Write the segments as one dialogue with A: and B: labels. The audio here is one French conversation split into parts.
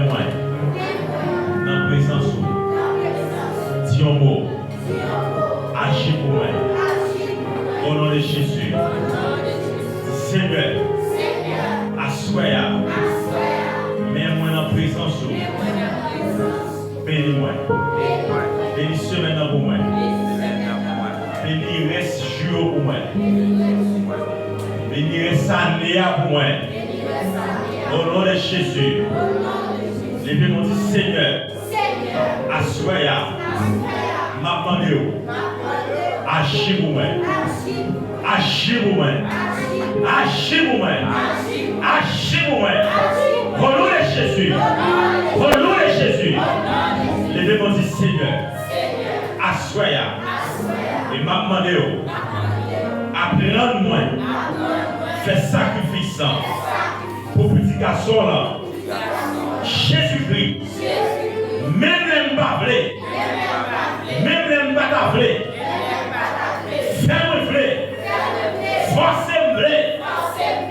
A: moi, dans la présence, dis un mot, agis pour moi. Au nom de Jésus, Seigneur, assoya, mets-moi dans la présence, bénis-moi, bénis semaine pour moi, bénis reste jour pour moi, bénis reste année pour moi. Au nom de Jésus, levez-moi dit Seigneur, assoya, m'appendez, agis pour moi. Agis pour moi. Agis pour moi. Agis pour moi. Au nom de Jésus. Au nom de Jésus. Levez-moi dit Seigneur. Assoya. Et m'a demandé. Apprends-moi. Fais sacrifice. Pour petit garçon là. Jésus-Christ. Même les m'bablés. Même les m'batablés. Fais-moi vrai. Forcez-moi vrai.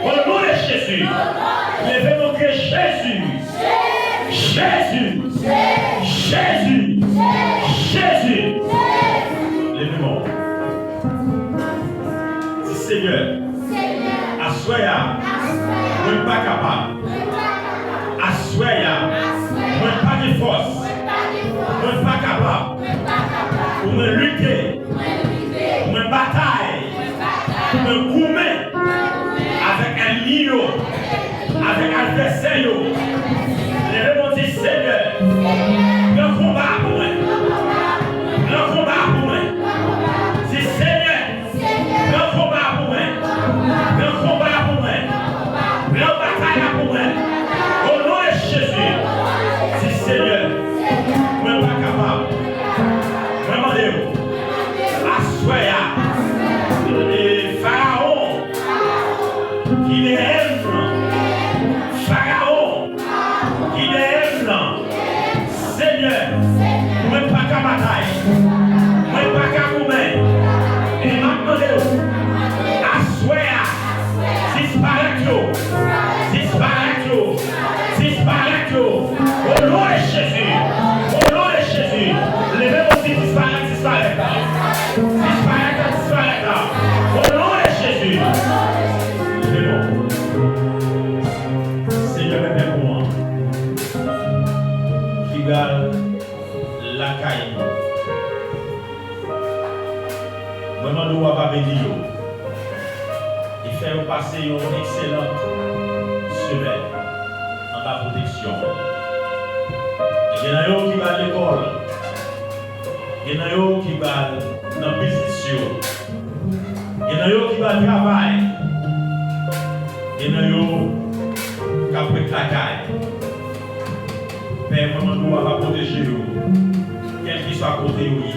A: Au nom de Jésus. Levez-moi que Jésus. Jésus. Jésus. Jésus. Levez-moi. Dis Seigneur. Assoya. Moi pas capable. Assoya. Moi pas de force. Moi pas capable. Pour me lutter. Pour me bataille. Pour me coumer. Avec un lion. Avec un adversaire. Levez-moi dit Seigneur. Le combat pour moi. Le combat pour moi. Dis Seigneur. Le combat pour moi. Le combat pour moi. Le bataille pour moi. Au nom de Jésus. Dis Seigneur. Moi pas capable. Moi demandez-vous. Assoya. Et Pharaon. Qui est Pharaon. Qui est Seigneur. Moi pas capable bataille. Moi pas capable. Et maintenant, assoya. Disparaître. Disparaître. Disparaître. Au nom de Jésus. Au nom de Jésus. Levez-vous aussi disparaître. Disparaître. Disparaître. Disparaître. Au nom de Jésus. Levez-vous. Seigneur, même pour moi. Qui garde la caille. Maman nous va bénir. Et faire passer une excellente semaine en ta protection. Il y en a qui va à l'école. Il y en a qui va dans le business. Il y en a qui va au travail. Il y en a qui va prêter la caille. Père, maman nous va protéger. Quel qu'il soit à côté de lui.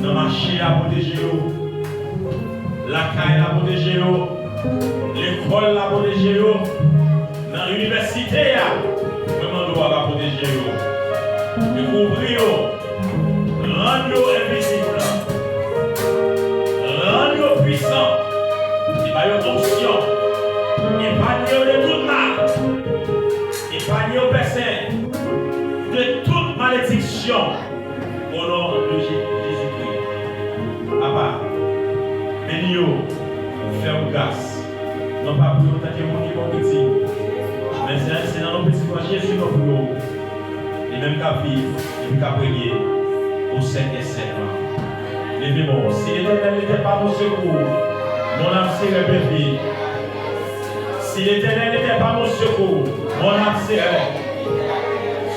A: Dans le marché à protéger. La caille à protéger. L'école à protéger. Dans l'université, maman nous va protéger. Découvrir. Rendre invisible. Rendre puissant. Et par une option. Épargner de tout mal. Épargner aux personnes de toute malédiction. Au nom de Jésus-Christ. Papa, bénis-nous, fais-nous grâce. Non pas pour nous tant que mon qui est petit. Mais c'est dans nos petits frères Jésus nous pour les mêmes qu'à vivre et qu'à prier au 5 et 7 ans. Levez-moi. Si l'Éternel n'était pas mon secours, mon âme serait perdue. Si l'Éternel n'était pas mon secours, mon âme serait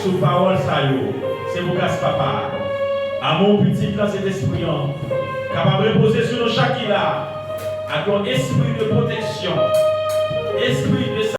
A: sous parole ça. C'est pour grâce papa. À mon petit là, cet esprit capable de reposer sur nos chacun là, avec un esprit de protection, esprit de